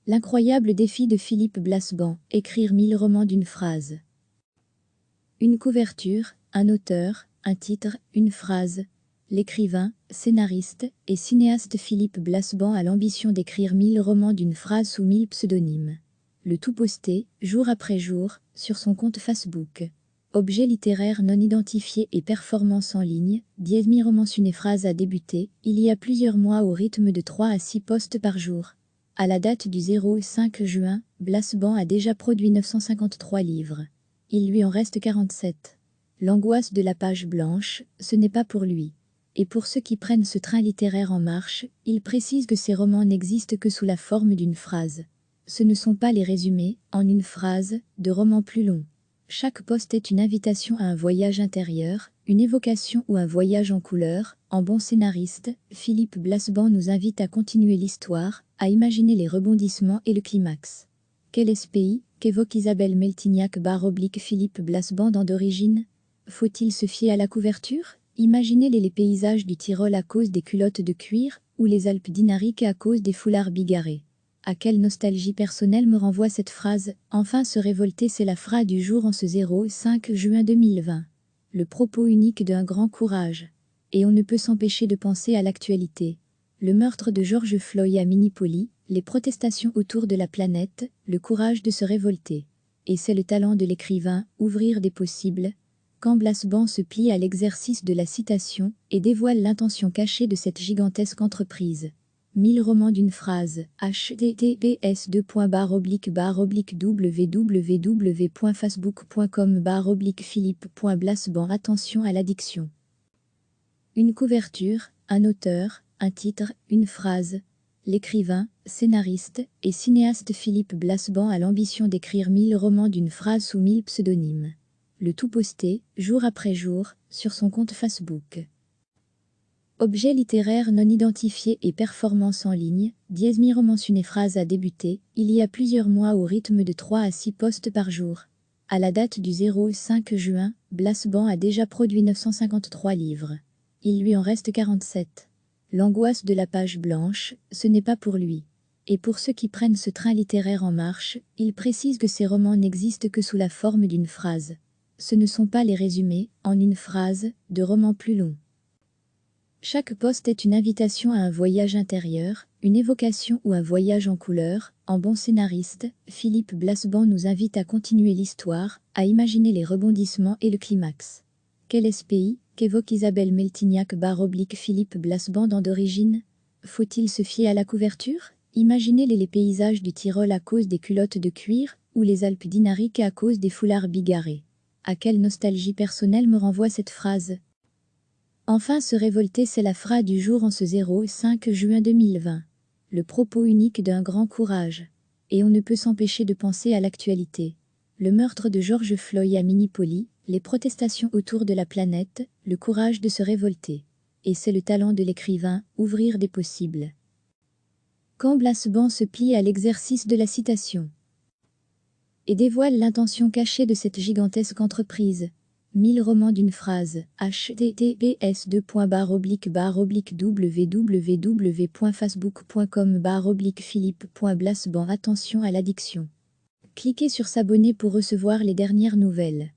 L'incroyable défi de Philippe Blasban, écrire 1000 romans d'une phrase. Une couverture, un auteur, un titre, une phrase. L'écrivain, scénariste et cinéaste Philippe Blasban a l'ambition d'écrire 1000 romans d'une phrase sous 1000 pseudonymes. Le tout posté, jour après jour, sur son compte Facebook. Objet littéraire non identifié et performance en ligne, 10 000 romans une phrase a débuté, il y a plusieurs mois au rythme de 3 à 6 posts par jour. À la date du 5 juin, Blasban a déjà produit 953 livres. Il lui en reste 47. L'angoisse de la page blanche, ce n'est pas pour lui. Et pour ceux qui prennent ce train littéraire en marche, il précise que ces romans n'existent que sous la forme d'une phrase. Ce ne sont pas les résumés, en une phrase, de romans plus longs. Chaque post est une invitation à un voyage intérieur, une évocation ou un voyage en couleur. En bon scénariste, Philippe Blasban nous invite à continuer l'histoire, à imaginer les rebondissements et le climax. Quel est ce pays qu'évoque Isabelle Meltignac / Philippe Blasban d'origine? Faut-il se fier à la couverture? Imaginez les paysages du Tyrol à cause des culottes de cuir, ou les Alpes dinariques à cause des foulards bigarrés. À quelle nostalgie personnelle me renvoie cette phrase? Enfin se révolter, c'est la phrase du jour en ce 5 juin 2020. Le propos unique d'un grand courage. Et on ne peut s'empêcher de penser à l'actualité. Le meurtre de George Floyd à Minneapolis, les protestations autour de la planète, le courage de se révolter. Et c'est le talent de l'écrivain, ouvrir des possibles. Quand Blasban se plie à l'exercice de la citation et dévoile l'intention cachée de cette gigantesque entreprise. 1000 romans d'une phrase. https://www.facebook.com/philippe.blasban. Attention à l'addiction. Une couverture, un auteur, un titre, une phrase. L'écrivain, scénariste et cinéaste Philippe Blasban a l'ambition d'écrire 1000 romans d'une phrase sous 1000 pseudonymes. Le tout posté, jour après jour, sur son compte Facebook. Objet littéraire non identifié et performance en ligne, 10 000 romans une phrase a débuté, il y a plusieurs mois au rythme de 3 à 6 posts par jour. À la date du 5 juin, Blasban a déjà produit 953 livres. Il lui en reste 47. L'angoisse de la page blanche, ce n'est pas pour lui. Et pour ceux qui prennent ce train littéraire en marche, il précise que ces romans n'existent que sous la forme d'une phrase. Ce ne sont pas les résumés, en une phrase, de romans plus longs. Chaque post est une invitation à un voyage intérieur, une évocation ou un voyage en couleur. En bon scénariste, Philippe Blasban nous invite à continuer l'histoire, à imaginer les rebondissements et le climax. Quel est ce pays qu'évoque Isabelle Meltignac / Philippe Blasban d'origine? Faut-il se fier à la couverture? Imaginez les paysages du Tyrol à cause des culottes de cuir, ou les Alpes dinariques à cause des foulards bigarrés. À quelle nostalgie personnelle me renvoie cette phrase? Enfin se révolter, c'est la phrase du jour en ce 5 juin 2020. Le propos unique d'un grand courage. Et on ne peut s'empêcher de penser à l'actualité. Le meurtre de George Floyd à Minneapolis, les protestations autour de la planète, le courage de se révolter. Et c'est le talent de l'écrivain, ouvrir des possibles. Quand Blasban se plie à l'exercice de la citation et dévoile l'intention cachée de cette gigantesque entreprise. 1000 romans d'une phrase. https://www.facebook.com/philippe.blasban. Attention à l'addiction. Cliquez sur s'abonner pour recevoir les dernières nouvelles.